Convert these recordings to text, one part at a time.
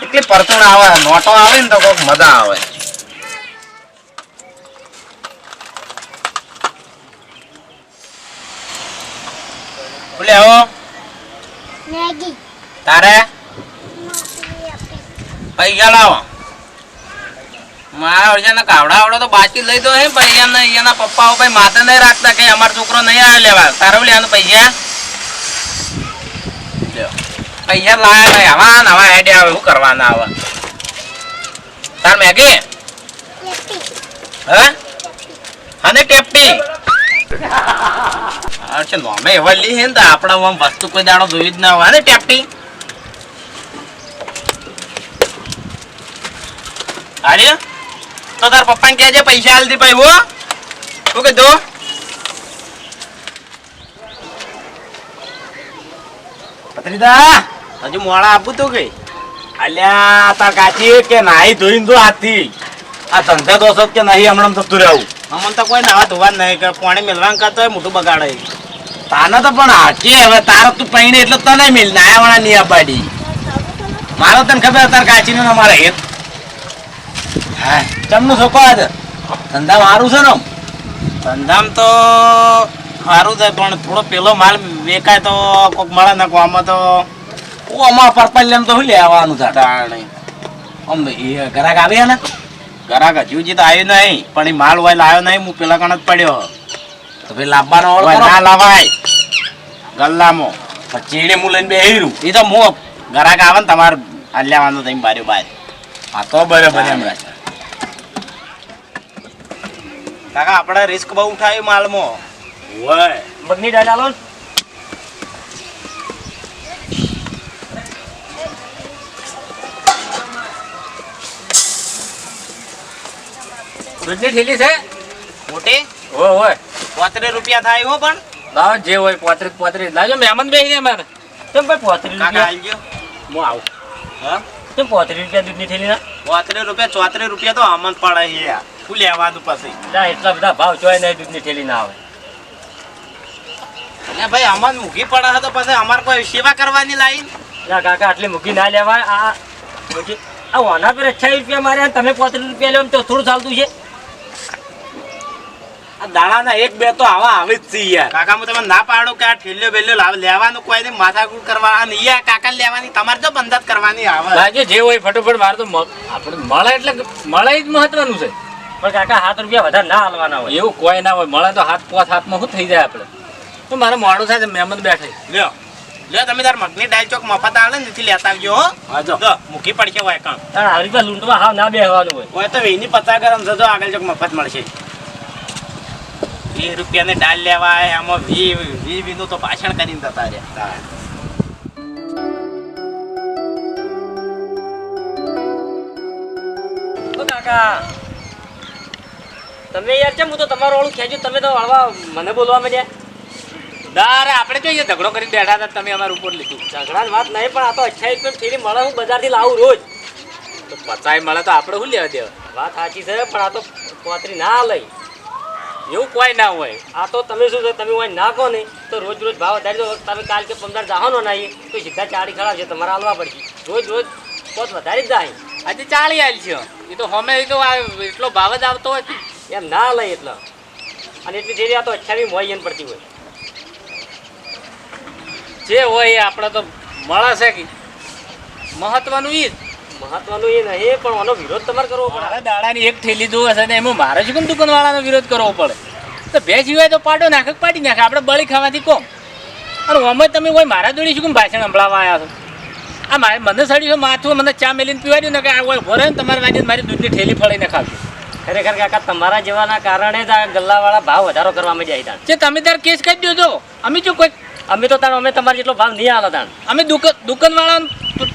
એટલી પરતુણ આવે નોટો આવે ને તો કોક મજા આવે. બોલે આવો મેગી તારે પૈસા લાવો. મારા ઓળખાના કાવડા આવડો તો બાકી લઈ દો હે પૈસા એના પપ્પાઓ ભાઈ માથે નહીં રાખતા કે અમારો છોકરો નહીં આવે લેવા. તારે બોલે આનું પૈસા પૈસા લાયા નહીં આવા નવા આઈડિયા આવે શું કરવાના આવે. તાર મેગી હે અને ટેપટી નોમે એવા લી હે ને તો આપણા વસ્તુ કોઈ દાડો જોઈ જ ના હોય ને ટેપટી. અરે તો તાર પપ્પાને કહેજે પૈસા હાલતી ભાઈ હો શું કીધું. પત્રીદા હજુ મોડા આપું તું કઈ અલ્યા તાર કાચી કે નાઈ ધોઈને જો હાથથી આ ધંધા દોષ કે નહીં હમણાં થતું રહેવું. અમને તો કોઈ નાવા ધોવા નહીં કે પાણી મેળવા કરતો હોય મોટું બગાડે. તાને તો પણ હાચી હવે તારો તું પૈણે એટલે તને મિલ નાયા વાળા નહીં અપાડી. મારો તને ખબર તાર કાચી નું મારે હેત હા ચમનું છોકરો આજે ધંધા મારું છે ને ધંધામાં તો સારું છે પણ થોડો પેલો માલ વેકાય તો કોઈક મળે ને આમાં તો આમાં પરપલ્યમ તો શું લેવાનું છે આમ એ ગ્રાહક આવ્યા ને ગ્રાહક હજુ તો આવ્યું નહીં પણ એ માલ હોય લાવ્યો નહીં હું પેલા કણ જ પડ્યો તો ભાઈ લાવવાનો ના લાવાય ગલ્લામાં ચીડે હું લઈને બેહીરું એ તો હું ગ્રાહક આવે ને તમારે આ લેવાનું તમે બાર્યો બાર હા તો બરાબર એમ રાખે કાકા આપણે રિસ્ક બહુ ઉઠાવ્યું માલમાં હોય મગની ડાળ આલો દૂધની થેલી છે મોટી હોય હોય 35 રૂપિયા થાય હો પણ લાવ જે હોય 35 લાવજો મહેમાન બેસી જાય મારે કેમ ભાઈ 35 રૂપિયા આવજો હું આવું હા કેમ 35 રૂપિયા દૂધની થેલી ના 35 રૂપિયા 34 રૂપિયા તો આમન પડે છે શું લેવાનું પછી એટલા બધા ભાવ જોઈ નહીં દૂધની થેલી ના આવે ભાઈ અમાર મૂકી પડે તો પછી અમારે કોઈ સેવા કરવાની લાઈન ના કાકા આટલી મૂકી ના લેવાય. આ ઓના પર 28 રૂપિયા માર્યા તમે 35 રૂપિયા લેવા તો થોડું ચાલતું છે. આ દાણાના એક બે તો આવા આવે જ છે યાર કાકા હું તમે ના પાડો કે આ ઠેલ્યો બેલ્યો લેવાનું કોઈ નહીં માથાકૂટ કરવા અને યાર કાકા લેવાની તમારે તો બંધાત કરવાની આવે લાગે જે હોય ફટોફટ મારે તો આપણે મળે એટલે મળે જ મહત્વનું છે પણ કાકા 7 રૂપિયા વધારે ના હાલવાના હોય એવું કોઈ ના હોય મળે તો હાથ પોત હાથમાં શું થઈ જાય આપણે તો મારે મોડું થાય મહેમાન બેઠે લ્યો લ્યો તમે તાર મગની ડાળ ચોક મફત આવે ને નથી લેતા આવજો હો હાજો મૂકી પડશે હોય કાં તાર આવી રીતે લૂંટવા હાવ ના બેહવાનું હોય તો 20 ગરમ જજો આગળ ચોક મફત મળશે 20 રૂપિયાની ડાળ લેવા આમાં 20 નું તો ભાષણ કરીને જતા રહ્યા કાકા તમે યાર કેમ હું તો તમારું ઓળું ખેંચ્યું તમે તો હળવા મને બોલવા માંડ્યા દારે આપણે જોઈએ ઝઘડો કરીને બેઠા હતા તમે અમારું ઉપર લીધું ઝઘડાની વાત નહીં પણ આ તો 28 રૂપિયા થેલી મળે હું બજારથી લાવું રોજ તો 50 મળે તો આપણે શું લેવા દેવા વાત સાચી છે પણ આ તો 35 ના લઈ એવું કોઈ ના હોય આ તો તમે શું છે તમે હોય ના કહો નહીં તો રોજ રોજ ભાવ વધારી દો તમે કાલ કે 15 જવાનો ના તો સીધા 40 ખરાબ છે તમારે હાલવા પડશે રોજ રોજ પોત વધારી જ જાય આજે 40 આવેલ છે એ તો હમે તો એટલો ભાવ જ આવતો હોય એમ ના લઈ એટલો અને એટલી થેલી આ તો 28 હોય એને પડતી હોય જે હોય એ આપણે તો મળે છે કે મહત્વનું એ નહીં પણ આનો વિરોધ તમારે કરવો પડે મારે દાડાની એક થેલી જોવે છે ને એમાં મારે શું કેમ દુકાનવાળાનો વિરોધ કરવો પડે તો બે જીવાય તો પાડો નાખે પાડી નાખે આપણે બળી ખાવાથી કોમ અને અમે તમે હોય મારા જોડી શું કેમ ભાષણ સંભળાવવા આવ્યા છો આ મારે મને સડ્યું છે માથું મને ચા મેલીને પીવાડ્યું ને કે આ હોય ભરે ને તમારે વાંચી મારી દૂધની થેલી ફળીને ખાવી ખરેખર કાકા તમારા જેવાના કારણે જ આ ગલ્લાવાળા ભાવ વધારો કરવા માંડ્યા હતા જે તમે તાર કેસ કરી દેજો અમે જો કોઈ અમે તો તાર અમે તમારે જેટલો ભાવ નહીં આલો તાણ અમે દુકાનવાળા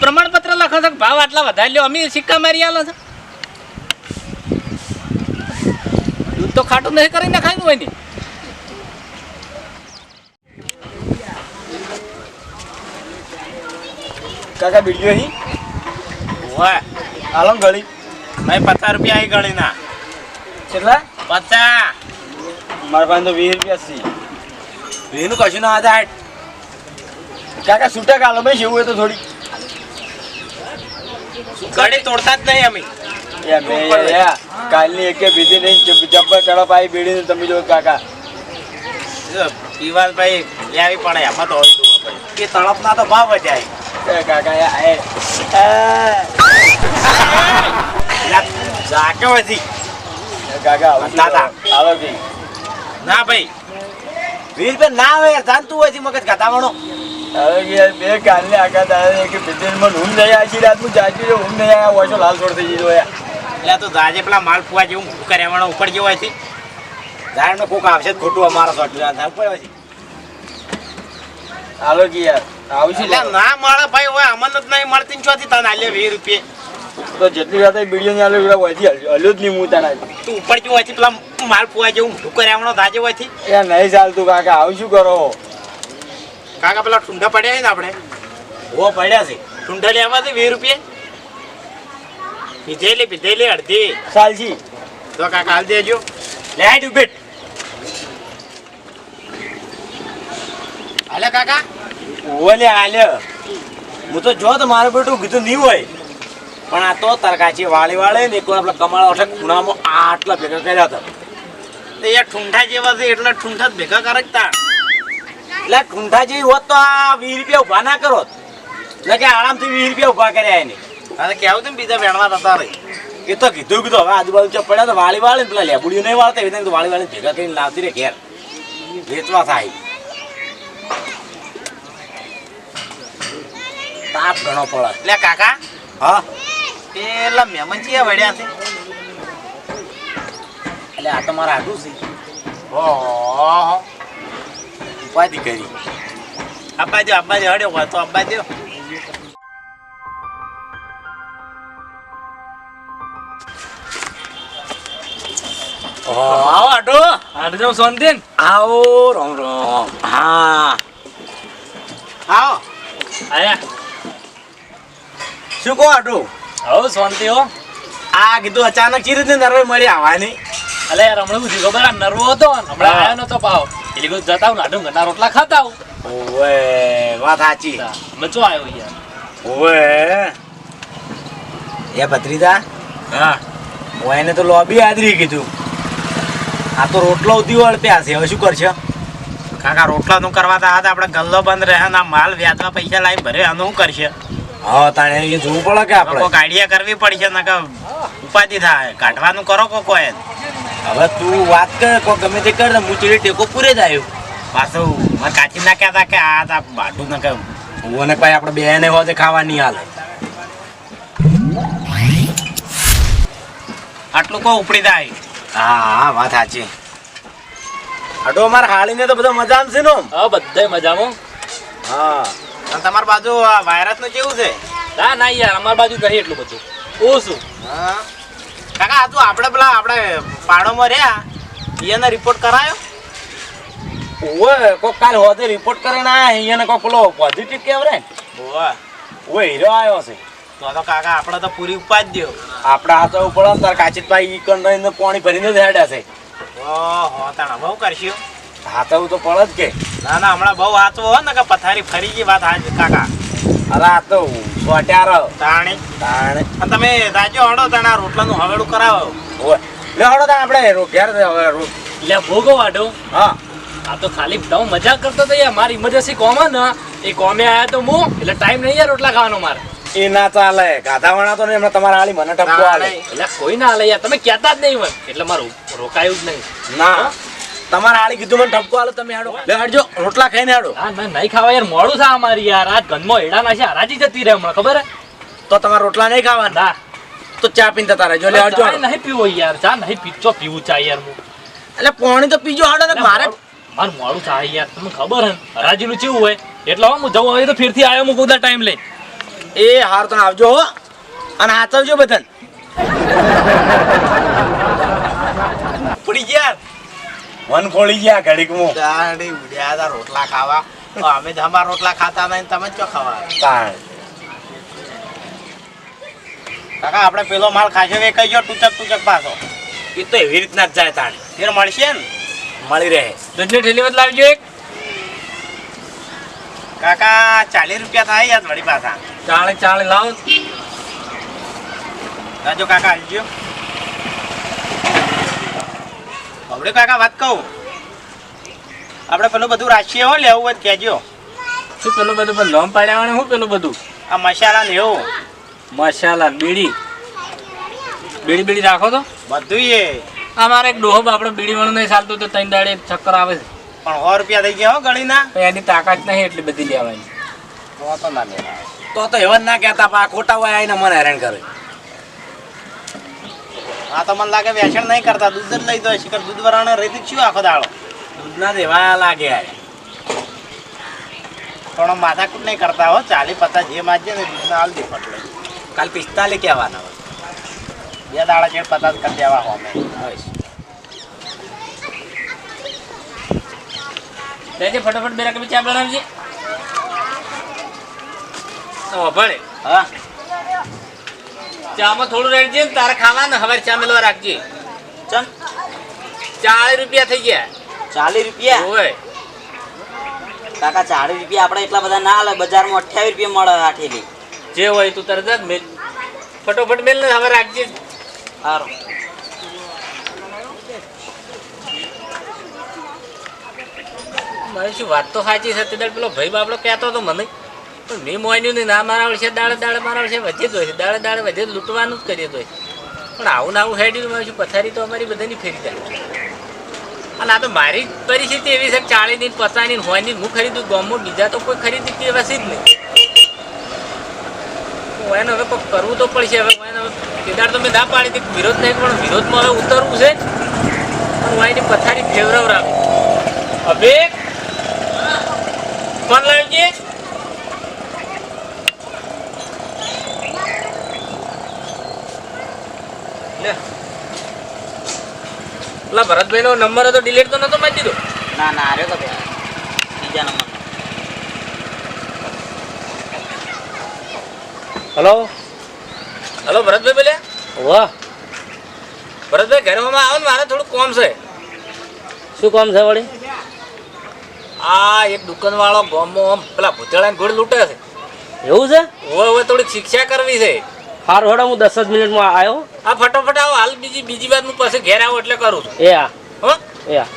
પ્રમાણપત્ર લખો છો ભાવ આટલા વધારી લ્યો અમે સિક્કા મારી આલો છો દૂધ તો ખાટું નહીં કરીને ખાયું હોય ને કાકા બીડીઓ હી હોય આલો ગળી ભાઈ 50 રૂપિયા આવી ગળી ના કેટલા 50 મારા પાસે તો 20 રૂપિયા છે 20 નું કશું ના હતા કાકા છૂટા કાલો ભાઈ જેવું હોય તો થોડી કડી તોડતા જ નહીં અમે. કાલની એકે બીજી નહીં જબ્બર તડપ આવી બીડી તમે જો કાકા જો, પીવા ભાઈ લેવી પડે એમાં તો હોય તો ભાઈ. એ તળપના તો ભાવ જાય. એ કાકા જાકે વધી. કાકા દાદા. આવો કે ના ભાઈ 20 રૂપિયા ના આવે યાર. જાણતું હોય છે મગજ ગાતાવાળો. હવે કે યાર બે કાલની આખા દાદા કે બીજી માં ઊંઘ નહીં આછી રાત હું જાગી રહ્યો ઊંઘ નહીં આવ્યા હોય લાલ છોડ થઈ ગયો યાર એટલે તો દાજે પેલા માલ ફુવા જેવું કર્યાવાળો ઉપર જેવો હોય છે. જાણે કોક આવશે જ ખોટું અમારો સોટલું થાય ઉપર હોય છે. હાલો કે યાર આવશું એટલે ના મળે ભાઈ હોય અમને જ નહીં મળતી ને ચોથી તને આલે 20 રૂપિયા. તો જેટલી રાતે બીડીઓ ની આલ્યો હોયથી હલ્યો જ નહીં હું તારા તું ઉપર જેવું હોય છે પેલા માલ ફુવા જેવું મોટું કર્યાવાળો દાજે હોય છે. યાર નહીં ચાલતું કાકા આવું શું કરો કાકા પેલા ઠુંડા પડ્યા છે ને આપણે ઓ પડ્યા છે ઠુંડા લેવા છે 20 રૂપિયા. પીધેલી અડધી સાલજી તો કાકા હાલ દેજો. લે આઈ ડુ બેટ. હાલે કાકા ઓલે હાલે. હું તો જો તો મારું બેટું કીધું નહીં હોય પણ આ તો તરકાચી વાળે ને એક વાર આપણા કમાળા ઓઠે ખૂણામાં આટલા ભેગા કર્યા હતા. તો એ ઠુંઠા જેવા છે એટલે ઠુંઠા જ ભેગા કરે તા. એટલે ઠુંઠા જેવી હોત તો આ 20 રૂપિયા ઉભા ના કરો એટલે કે આરામથી 20 રૂપિયા ઉભા કર્યા એને. અરે કેવું તું બીજા વેણવા થતા રહી. એ તો કીધું હવે આજુબાજુ ચપ પડ્યા તો વાળી પેલા લેબુડીઓ નહીં વાળતા એવી તો વાળી ભેગા કરીને લાવતી રે ઘેર વેચવા થાય. તાપ ઘણો પડે. એટલે કાકા હા પેલા મહેમાન છે વળ્યા છે. એટલે આ તો મારા આટું છે. ઓહો ઉપાધિ કરી. અબ્બા જો હડ્યો હોય તો અબ્બા જો. આવો આટો આટો સોનદીન આવો રામ રામ. હા આવો આયા શું કહો આટો. આવો શાંતિ હો. આ કીધું અચાનક ચી રીતે નરવે મળી આવવાની. અલે યાર હમણાં શું ખબર આ નરવો હતો ને હમણાં આયો નતો પાવ એટલે કીધું જતા હું લાડુ ઘરના રોટલા ખાતા આવું. ઓવે વાત સાચી. મચો આવ્યો યાર. ઓવે એ ભત્રીજા હા હું એને તો લોબી આદરી કીધું. આ તો રોટલો ઉધી વળપ્યા છે હવે શું કરશે. કાકા રોટલાનું કરવા તો હાથ આપણે ગલ્લો બંધ રહે ને આ માલ વ્યાજમાં પૈસા લાવી ભરે આનું શું કરશે. હા તાણે એ જોવું પડે કે આપણે કોઈ આઈડિયા કરવી પડશે ને કે ઉપાધિ થાય. કાઢવાનું કરો કોઈ હવે તું વાત કર કોઈ ગમે તે કર હું ચીડી ટેકો પૂરે જ આવ્યો પાછું મને કાચી નાખ્યા હતા કે આ તા બાટું ને કે હું ને ભાઈ આપણે બે ને હોતે ખાવા નહીં હાલે. આટલું કોઈ ઉપડી જાય. હા વાત સાચી. આટો અમારે હાળીને તો બધો મજા છે ને. હા બધાય મજામાં. હા અને તમારી બાજુ વાયરસ નું કેવું છે. ના ના યાર અમારી બાજુ નહીં એટલું બધું ઓછું. હા કાકા આ તો આપણે પેલા આપણે પાડોમાં રહ્યા એને રિપોર્ટ કરાયો. ઓય કોક કાલ હોતે રિપોર્ટ કરીને આયા એને કોક પેલો પોઝિટિવ કેવરે. ઓય ઓય હીરો આવ્યો છે. તો કાકા આપણે તો પૂરી ઉપાજ દો. આપણે હાથો ઉપર તાર કાચીતભાઈ ઈ કંડને પાણી ભરીને જ હેડ્યા છે. ઓહો તાણા બહુ કરશું. હાથો તો પડે જ કે. ના ના હમણાં બહુ હાથો હો ને કે પથારી ફરી ગઈ વાત હાજ કાકા. અરે આ તો સોટ્યારો તાણી અને તમે રાજો હડો તાણા રોટલાનું હવેડું કરાવો. ઓય લે હડો તાણ આપણે ઘેર હવે એટલે ભોગો વાડો. હા આ તો ખાલી હું મજાક કરતો હતો યાર. મારી ઇમરજન્સી કોમ ને એ કોમે આયા તો હું એટલે ટાઈમ નહીં યાર રોટલા ખાવાનો મારે. એ ના ચાલે ગાધાવાળા તો ને એમને તમારા આલી મને ટપકો આલે. એટલે કોઈ ના આલે યાર તમે કહેતા જ નહીં હોય એટલે મારું રોકાયું જ નહીં. ના તમારા આલી કીધું મને ટપકો આલો તમે હાડો લે હડજો રોટલા ખાઈને હાડો. ના ના નહીં ખાવા યાર મોડું થાય અમારી યાર. આ ગંદમાં એડા નાખી હરાજી જતી રહે હમણાં ખબર હે. તો તમારા રોટલા નહીં ખાવાના. ના તો ચા પીને જતા રહેજો લે હડજો. ચા નહીં પીવો યાર. ચા નહીં પીચો પીવું ચા યાર હું. એટલે પાણી તો પીજો હાડો ને મારે મારું મોડું થાય યાર તમને ખબર હે હરાજીનું કેવું હોય એટલે હું જવું હવે તો ફેરથી આવ્યો હું કોદા ટાઈમ લઈ. એ હાર તો આવજો હો અને હાચવજો બધાને. પડી ગયા મન ફોડી ગયા ઘડીકમાં. દાડી ઉડ્યા હતા રોટલા ખાવા તો અમે જ અમારા રોટલા ખાતા નહીં તમે જ ચો ખાવા. તાણ કાકા આપણે પેલો માલ ખાશે વે કઈ જો ટૂચક પાછો. એ તો એવી રીતના જ જાય તાણ ફેર મળશે ને મળી રહે. દૂધની ઠેલી મત લાવજો એક. કાકા 40 રૂપિયા થાય યાર વળી પાછા. 40 લાવ. રાજો કાકા હાલજો. હવે કાકા વાત કહું, આપણે પેલું બધું રાશીએ હો લેવું હોય તો કહેજો. શું પેલું બધું પણ લોમ પાડ્યા શું પેલું બધું આ મસાલા ને એવું મસાલા બીડી બીડી રાખો તો બધું એ અમારે એક ડોહો આપણે બીડી વાળું નહીં ચાલતું તો ત્રણ દાડે ચક્કર આવે છે પણ 100 રૂપિયા થઈ ગયા હો ગણીના. પણ એની તાકાત નહીં એટલી બધી લેવાની. તો ના લેવાય. તો એવા જ ના કહેતા પણ આ ખોટા હોય આવીને મને હેરાન કરે. આ તો મને લાગે વેચાણ નહીં કરતા, દૂધ જ લઈ દો. શિખર દૂધ વરાણે રહી શું આખો દાડો દૂધના દેવા લાગે આ. પણ માથાકૂટ નહીં કરતા હો. 40-50 જે માજે ને દૂધના હાલ દે પટલે. કાલ 45 કહેવાના હોય. 2 દાડા છે 50 કરી દેવા હોમે. લેજે ફટાફટ બે રકમ ચા બનાવજે. ભણે હા ચામાં થોડું રહેજે ને તારે ખાવાનું. હવે ચા મેલવા રાખજે. ચમ 40 રૂપિયા થઈ ગયા. 40 રૂપિયા ઓય કાકા 40 રૂપિયા આપણે એટલા બધા ના હાલે. બજારમાં 28 રૂપિયા મળે આઠેલી. જે હોય તું તરત જ મેલ ફટોફટ મેલ ને હવે રાખજે. સારું મારી શું વાત તો સાચી છે. તે પેલો ભાઈ બાપડો કહેતો હતો મને, પણ મેં મોન્યું નહીં. ના મારા છે દાડે મારા છે વધે જ હોય છે. દાડે વધે લૂંટવાનું જ કરીએ તો. પણ આવું ને આવું હેડ્યું મારી શું પથારી તો અમારી બધાની ફેરી જાય. અને આ તો મારી પરિસ્થિતિ એવી છે કે 40 ની 50 ની હોય ની હું ખરીદું ગામમાં, બીજા તો કોઈ ખરીદી વ્યવસ્થિત જ નહીં. એને હવે કોઈ કરવું તો પડશે. હવે કેદાર તો મેં ના પાડી હતી વિરોધ નહીં, પણ વિરોધમાં હવે ઉતરવું છે. પણ હું એની પથારી ફેવરાવરાવી. હવે ફોન લાવજે. લે પેલા ભરતભાઈ નો નંબર હતો ડિલીટ તો નતો મારી દીધો. ના ના આર્યો તો બીજા નંબર. હલો હલો ભરતભાઈ બોલ્યા? વાહ, ભરતભાઈ ઘરમાં આવો ને, મારે થોડું કામ છે. શું કામ છે વળી? આ એક દુકાન વાળો ગામમાં પેલા ભૂતેળાને ગોળ લૂંટે છે. એવું છે? હવે થોડીક શિક્ષા કરવી છે. હારું હેડો, હું 10 જ મિનિટમાં આવ્યો. આ ફટાફટ આવો. હાલ બીજી વાત હું પછી ઘેર આવું એટલે કરું છું. એ આ હો એ આ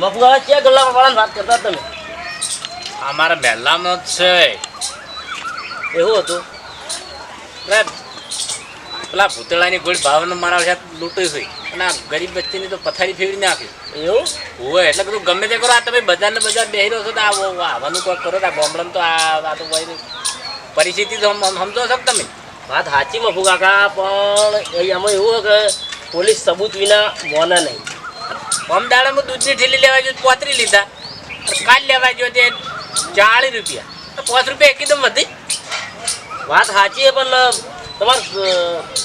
મફુઆ ક્યાં ગલ્લા વાળાની વાત કરતા તમે? આ મારા મહેલામાં જ છે. એવું હતું? પેલા ભૂતેળાની ગોળ ભાવને મારા સાથે લૂંટી છે અને આ ગરીબ બચ્ચીની તો પથારી ફેરવી નાખી. એવું હોય એટલે બધું ગમે તે કરો. આ તમે બજારને બજાર બેસી રહ્યો છો તો આવવાનું કોઈ કરો. આ ગામડામાં તો આ તો પરિસ્થિતિ તો સમજો છો કે તમે? વાત સાચી મફુ કાકા, પણ એમાં એવું કે પોલીસ સબૂત વિના મોના નહીં. અમદાવાદમાં દૂધની ઠેલી લેવા જોઈએ 35 લીધા. કાલ લેવા જોઈએ તે 40 રૂપિયા. 5 રૂપિયા એકદમ વધી. વાત સાચી પણ તમારો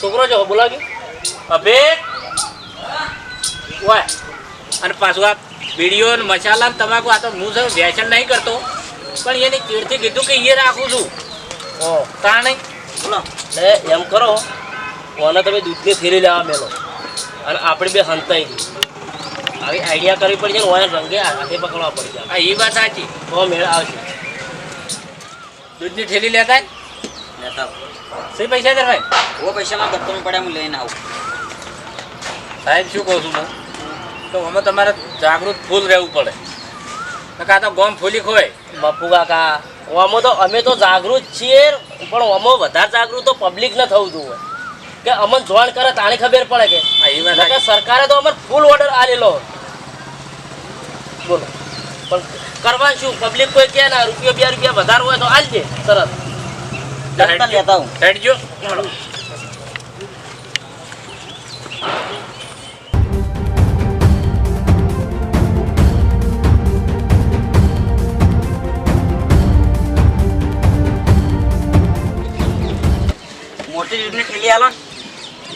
છોકરો જો બોલાવ્યો હવે હોય અને પાછું આ બીડીઓ ને મસાલા ને તમાકુ આ તો હું છે વેચાણ નહીં કરતો, પણ એને ચીડથી કીધું કે એ રાખું છું. તા નહીં બોલો એટલે એમ કરો, ઓને તમે દૂધની થેલી લેવા મેલો અને આપણે બે હંતાઈ દઈએ. આવી આઈડિયા કરવી પડશે ને ઓને રંગે હાથે પકડવા પડી જાય. હા એ વાત સાચી. તો મેળ આવશે. દૂધની ઠેલી લેતા લેતા સહી પૈસા છે ભાઈ? ઓ પૈસામાં ગત્તોમાં પડ્યા હું લઈને આવું. સાહેબ શું કહું છું હું તો અમે તમારે જાગૃત ફૂલ રહેવું પડે. કાં તો ગોમ ફૂલી ખોય. બાપુ કાકા આમાં તો અમે તો જાગૃત છીએ, પણ આમાં વધારે જાગૃત તો પબ્લિકને થવું જોઈએ કે અમને જોણ કરે તાણે ખબર પડે કે હા એ વાત નકર સાચી. સરકારે તો અમને ફૂલ ઓર્ડર આલેલો. બોલો પણ કરવા શું? પબ્લિક કોઈ કહે ના રૂપિયા 2 રૂપિયા વધારે હોય તો આલજે તરત. લેતા હું. હેડજો. મોટી દૂધની ઠેલી આલો.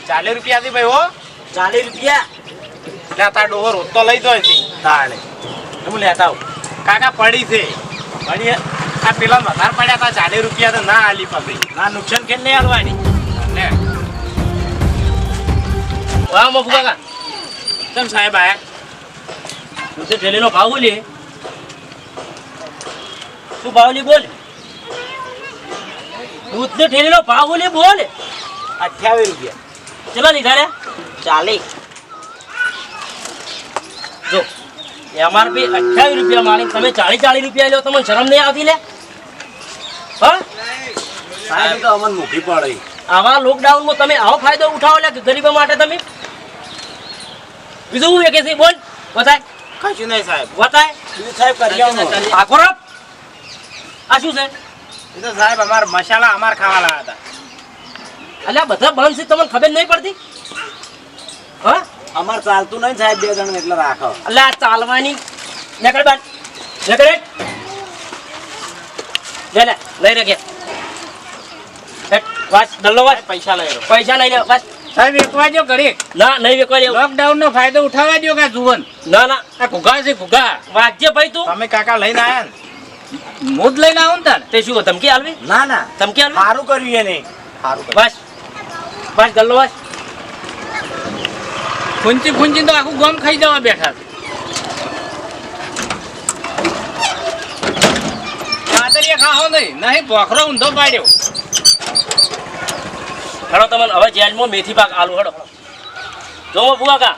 40 રૂપિયા હતી ભાઈ હો. 40 રૂપિયા એટલે તાર ડોહો રોજ તો લઈ જાય છે તાણે હું લેતા આવું. કાકા પડી છે પડી આ પેલા વધારે પડ્યા હતા 40 રૂપિયા તો ના આલી પકડી ના નુકસાન કે નહીં આલવાની લે વાહ મફુ કાકા કેમ સાહેબ આયા દૂધની થેલીનો ભાવ બોલી શું ભાવ લી બોલ દૂધની થેલીનો ભાવ બોલી બોલ 28 રૂપિયા ચલો લીધા રે 40 જો એમઆરપી 28 રૂપિયા માની તમે 40 રૂપિયા લો તમને શરમ નહીં આવતી લે હા સાહેબ તો અમને મૂકી પડે આવા લોકડાઉનમાં તમે આવો ફાયદો ઉઠાવો લે ગરીબો માટે તમે બીજું શું વેકેસી બોલ બતાય કશું નહીં સાહેબ બતાય બીજું સાહેબ કરી આવો આખો રપ આ શું છે એ તો સાહેબ અમાર મસાલા અમાર ખાવા લાયા હતા અલ્યા બધા બંધ છે તમને ખબર નહીં પડતી હા અમાર ચાલતું નહીં સાહેબ 2 જણ એટલે રાખો અલ્યા આ ચાલવાની નીકળ બાર નીકળે લે લઈ રે કે વાસ ડલ્લો વાસ પૈસા લઈ લો પૈસા લઈ લે બસ સાહેબ એકવા જો ઘડી ના નહીં વેકવા દેવું લોકડાઉન નો ફાયદો ઉઠાવવા દો કે જુવન ના ના આ ઘુગા છે ઘુગા વાજ્ય ભાઈ તું તમે કાકા લઈને આયા ને મૂડ લઈને આવો ને તાર તે શું ધમકી આલવી ના ના ધમકી આલવી સારું કર્યું એને સારું કર્યું બસ બસ ગલ્લો બસ ફૂંચી તો આખું ગામ ખાઈ જવા બેઠા છે ખાઓ નહીં પોખરો ઊંધો પાડ્યો હેડો તમને હવે જેલમાં મેથી પાક આલુ હેડો જો બુઆકા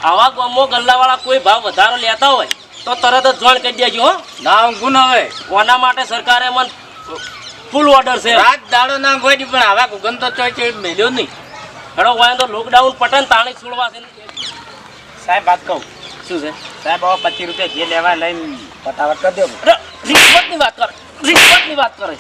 આવા ગામમાં ગલ્લાવાળા કોઈ ભાવ વધારો લેતા હોય તો તરત જ જોણ કરી દેજો હો ના ઊંઘું હવે કોના માટે સરકારે મને ફૂલ ઓર્ડર છે રાત દાડો ના કોઈ પણ આવા ગુગન તો ચોય મેલ્યો નહીં હેડો વાય તો લોકડાઉન પટન તાણી છોડવા છે સાહેબ વાત કહું શું છે સાહેબ હવે 25 રૂપિયા જે લેવા લઈને પટાવટ કરી દો અરે, રિશ્વતની વાત કરે રિશ્વતની વાત કરે